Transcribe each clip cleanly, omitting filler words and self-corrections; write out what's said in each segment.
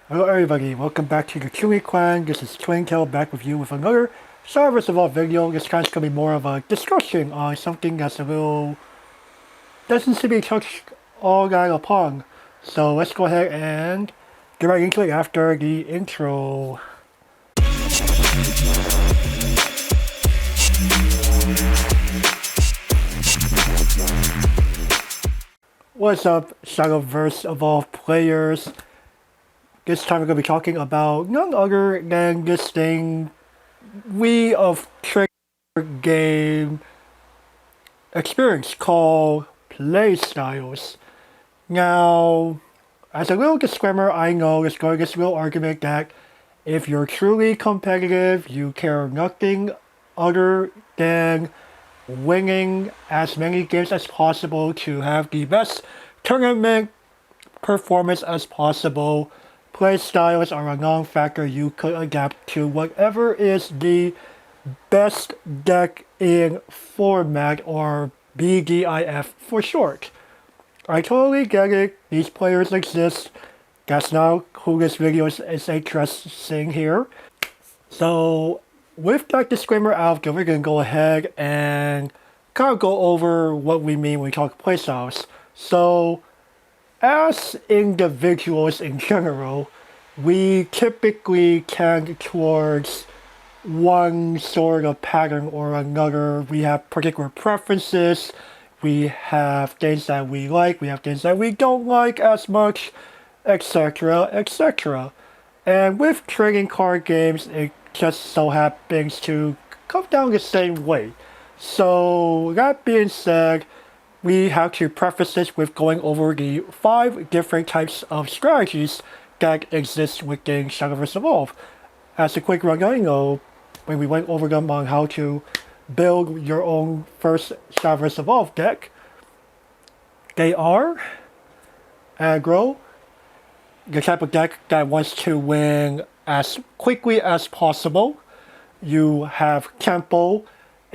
Hello everybody, welcome back to the Chuuni clan. This is Twinkle back with you with another Shadowverse of all video. This kind of going to be more of a discussion on something that's a little doesn't seem to be touched all that upon. So let's go ahead and get right into it after the intro. What's up, Shadowverse of all players? This time we're going to be talking about none other than this thing we of trigger game experience called Playstyles. Now, as a little disclaimer, I know there's going to be this little argument that if you're truly competitive, you care nothing other than winning as many games as possible to have the best tournament performance as possible. Playstyles are a non-factor. You could adapt to whatever is the best deck in format, or BDIF for short. I totally get it. These players exist. That's not who this video is addressing here. So, with that disclaimer out there, we're going to go ahead and kind of go over what we mean when we talk playstyles. So, as individuals in general, we typically tend towards one sort of pattern or another. We have particular preferences, we have things that we like, we have things that we don't like as much, etc., etc. And with trading card games, it just so happens to come down the same way. So, that being said, we have to preface this with going over the 5 different types of strategies that exist within Shadowverse Evolve. As a quick rundown, when we went over them on how to build your own first Shadowverse Evolve deck, they are aggro, the type of deck that wants to win as quickly as possible. You have tempo,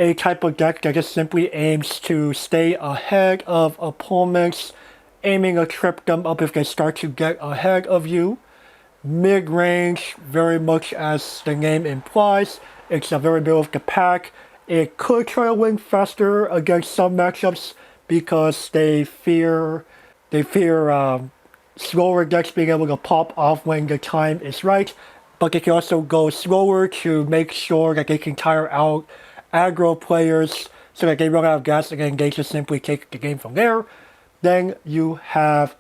a type of deck that just simply aims to stay ahead of opponents, aiming to trip them up if they start to get ahead of you. Mid-range, very much as the name implies, it's a very middle of the pack. It could try to win faster against some matchups because they fear slower decks being able to pop off when the time is right, but they can also go slower to make sure that they can tire out aggro players so that they run out of gas and then they just simply take the game from there. Then you have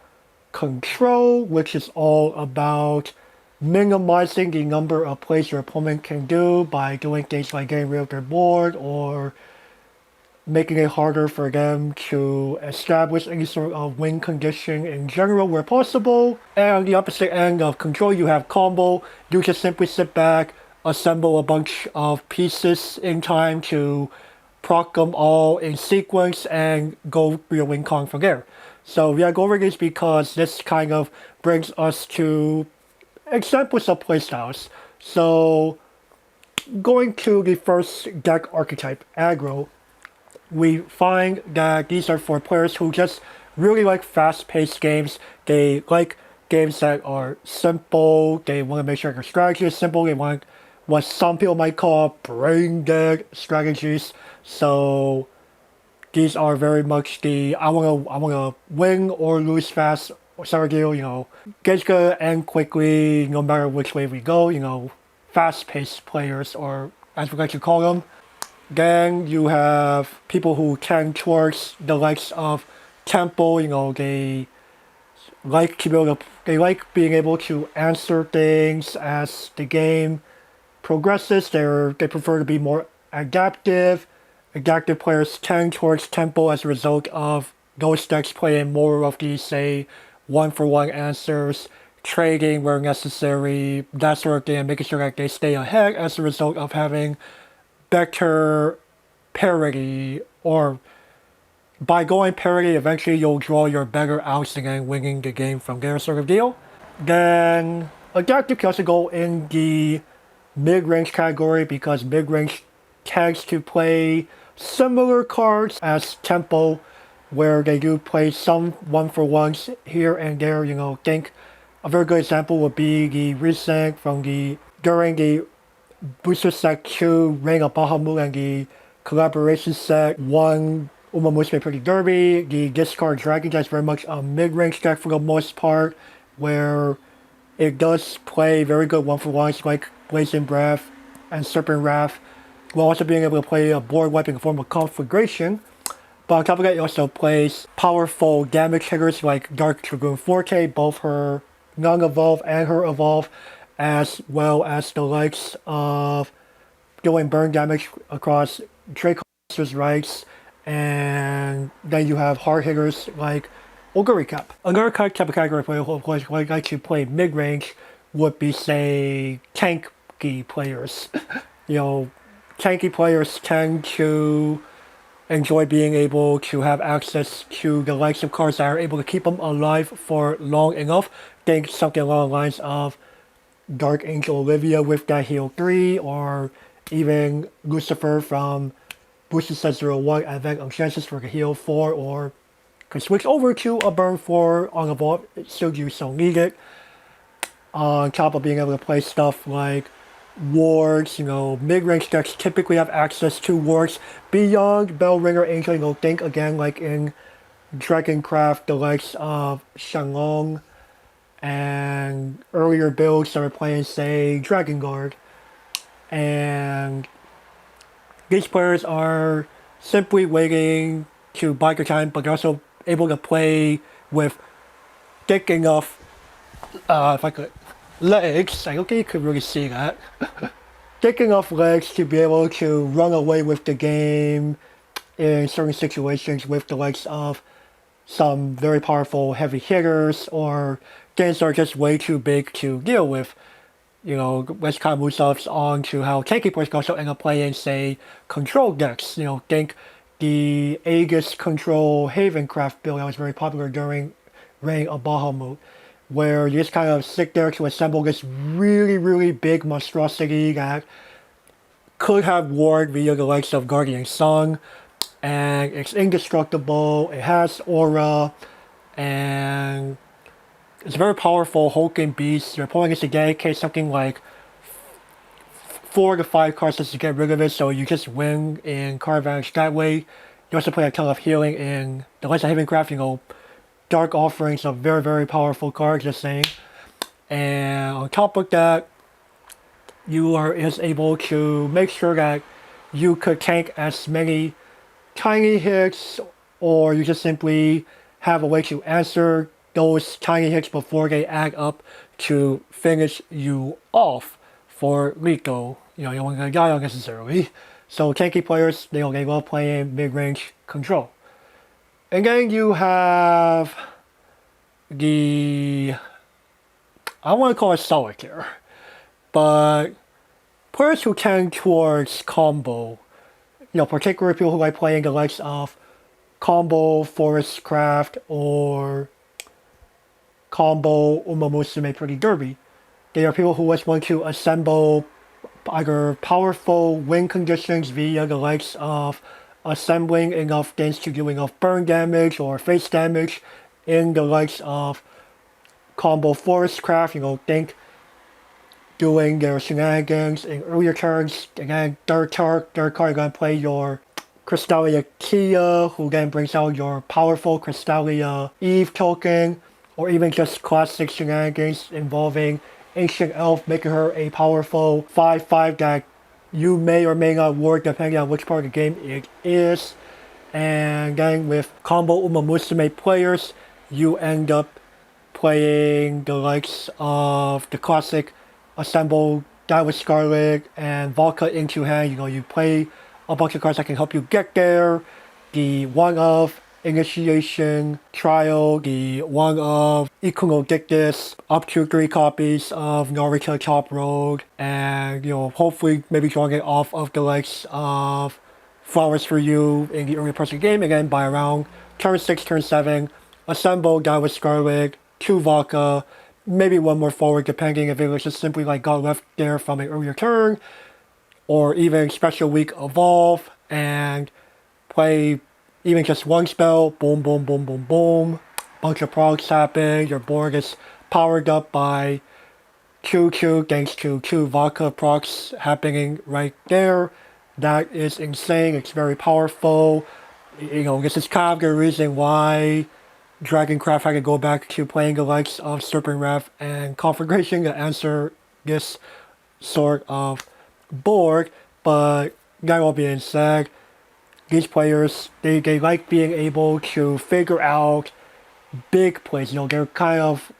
control, which is all about minimizing the number of plays your opponent can do by doing things like getting rid of their board or making it harder for them to establish any sort of win condition in general where possible. And on the opposite end of control, you have combo. You just simply sit back, assemble a bunch of pieces in time to proc them all in sequence and go for your win con from there. So we are going over this because this kind of brings us to examples of playstyles. So going to the first deck archetype, aggro, we find that these are for players who just really like fast-paced games. They like games that are simple. They want to make sure their strategy is simple. They want what some people might call brain-dead strategies. So these are very much the I wanna win or lose fast sort of deal. Game's gonna end quickly no matter which way we go. Fast-paced players, or as we like to call them. Then you have people who tend towards the likes of tempo. They like being able to answer things as the game progresses. They prefer to be more adaptive. Adaptive players tend towards tempo as a result of those decks playing more of these, say, one-for-one answers, trading where necessary, that sort of thing, and making sure that they stay ahead as a result of having better parity, or by going parity, eventually you'll draw your better outs and then winning the game from there sort of deal. Then adaptive can also go in the mid-range category because mid-range tends to play similar cards as tempo, where they do play some one-for-ones here and there. Think A very good example would be the recent during the Booster Set 2 Ring of Bahamut and the collaboration set 1 Uma Musume Pretty Derby. The discard Dragon Deck is very much a mid-range deck for the most part, where it does play very good one-for-ones like Blazing Breath and Serpent Wrath, while also being able to play a board wipe in the form of Conflagration. But on top of that, it also plays powerful damage hitters like Dark Dragoon Forte, both her non-evolve and her evolve, as well as the likes of dealing burn damage across Draco's Rights, and then you have hard hitters like Ogre Cap. Another type of category player who would like to play mid-range would be, say, tanky players. Tanky players tend to enjoy being able to have access to the likes of cards that are able to keep them alive for long enough. Think something along the lines of Dark Angel Olivia with that heal 3, or even Lucifer from Booster Set 01 and then Genesis for the heal 4, or can switch over to a burn 4 on evolve, still you so need it. On top of being able to play stuff like wards, mid-range decks typically have access to wards beyond Bellringer Angel. Think again like in Dragoncraft, the likes of Shanglong, and earlier builds that are playing, say, Dragon Guard. And these players are simply waiting to bide their time, but they're also able to play with thick enough, if I could, legs. I don't think you could really see that. Thick enough legs to be able to run away with the game in certain situations with the likes of some very powerful heavy hitters, or things that are just way too big to deal with. Let's kind of move ourselves on to how tanky players can also end up playing, say, control decks. Think the Aegis Control Havencraft build that was very popular during Reign of Bahamut, where you just kind of sit there to assemble this really, really big monstrosity that could have ward via the likes of Guardian Sun, and it's indestructible, it has aura, and it's a very powerful hulking beast. Your opponent gets to dedicate something like 4 to 5 cards just to get rid of it, so you just win in card advantage that way. You also play a ton of healing in the Legends of Havencraft, Dark Offerings, a very, very powerful card, just saying. And on top of that, you are able to make sure that you could tank as many tiny hits, or you just simply have a way to answer those tiny hits before they add up to finish you off for lethal. You don't want to die unnecessarily. So tanky players, they love playing mid-range control. And then you have I want to call it solitaire, but players who tend towards combo, particularly people who like playing the likes of combo Forestcraft or combo Uma Musume Pretty Derby. They are people who just want to assemble either powerful win conditions via the likes of assembling enough things to do enough burn damage or face damage in the likes of combo Forestcraft. Think doing their shenanigans in earlier turns. Again, third card, you're going to play your Crystalia Kia, who then brings out your powerful Crystalia Eve token, or even just classic shenanigans involving Ancient Elf, making her a powerful 5/5 that you may or may not work depending on which part of the game it is. And then with combo Uma Musume players, you end up playing the likes of the classic assemble Diamond Scarlet and Vodka into hand. You play a bunch of cards that can help you get there. The one of Initiation Trial, the one of Ikuno Dictus, up to 3 copies of Narita Top Road, and hopefully maybe drawing it off of the likes of Flowers for You in the early parts of the game. Again, by around turn 6, turn 7, assemble Diamond Scarlet, 2 Vodka, maybe 1 more forward depending if it was just simply like got left there from an earlier turn, or even Special Week Evolve, and play even just 1 spell, boom, boom, boom, boom, boom, bunch of procs happen, your board is powered up by Q thanks to two vodka procs happening right there. That is insane. It's very powerful. This is kind of the reason why Dragoncraft had to go back to playing the likes of Serpent Wrath and Conflagration to answer this sort of board. But that all being said, these players, they like being able to figure out big plays. They're kind of,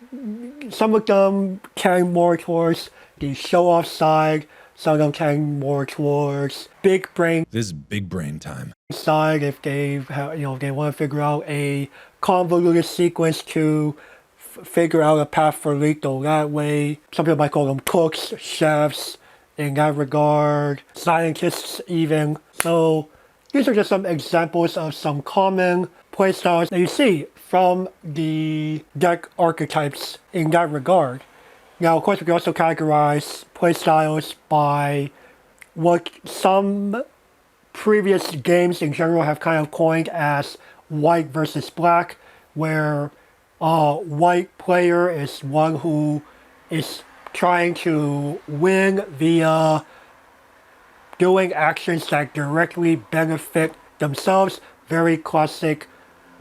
some of them tend more towards the show-off side. Some of them tend more towards big brain. This is big brain time. Side if they they want to figure out a convoluted sequence to figure out a path for lethal that way. Some people might call them cooks, chefs in that regard, scientists even. So these are just some examples of some common playstyles that you see from the deck archetypes in that regard. Now, of course, we can also categorize playstyles by what some previous games in general have kind of coined as white versus black, where a white player is one who is trying to win via doing actions that directly benefit themselves. Very classic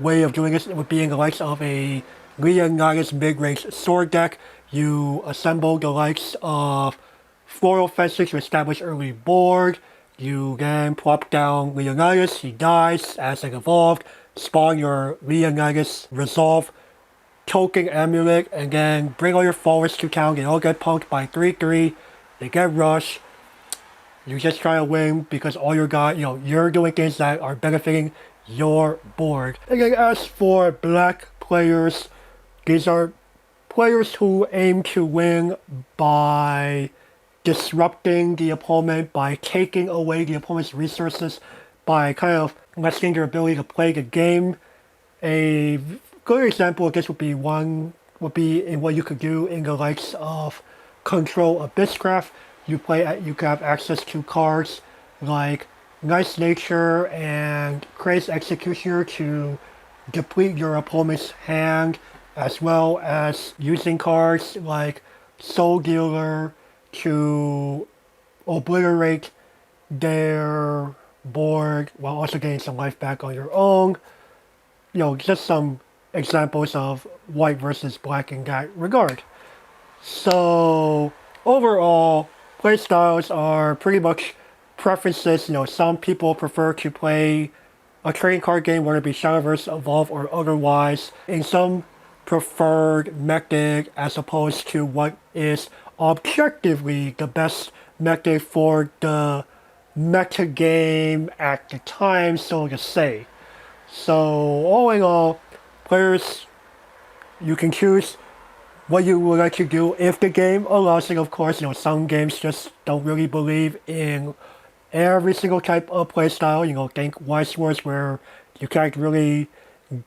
way of doing this would be in the likes of a Leonidas mid-range sword deck. You assemble the likes of Floral Fences to establish early board. You then plop down Leonidas, he dies as an evolved, spawn your Leonidas Resolve token amulet, and then bring all your forwards to town. They all get punked by 3/3. They get rushed. You just try to win because all your guys, you're doing things that are benefiting your board. And then as for black players, these are players who aim to win by disrupting the opponent, by taking away the opponent's resources, by kind of lessening their ability to play the game. A good example of this would be in what you could do in the likes of Control Abysscraft. You can have access to cards like Nice Nature and Crazed Executioner to deplete your opponent's hand, as well as using cards like Soul Dealer to obliterate their board while also getting some life back on your own. Just some examples of white versus black in that regard. So overall, playstyles are pretty much preferences. Some people prefer to play a trading card game, whether it be Shadowverse, Evolve, or otherwise, in some preferred method as opposed to what is objectively the best method for the meta game at the time, so to say. So all in all, players, you can choose what you would like to do if the game allows it. Of course, some games just don't really believe in every single type of playstyle. Think Wise Wars, where you can't really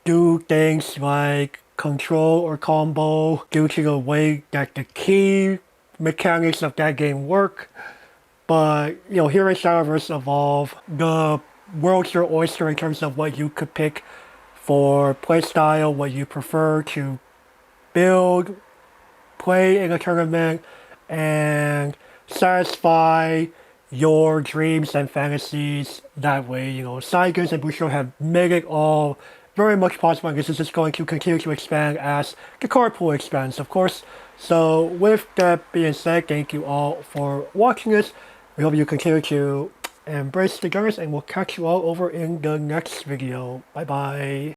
do things like control or combo due to the way that the key mechanics of that game work. But here in Shadowverse Evolve, the world's your oyster in terms of what you could pick for playstyle, what you prefer to build, play in a tournament, and satisfy your dreams and fantasies that way. Side games and Bushido have made it all very much possible, and this is just going to continue to expand as the card pool expands, of course. So with that being said, thank you all for watching this. We hope you continue to embrace the genres, and we'll catch you all over in the next video. Bye bye.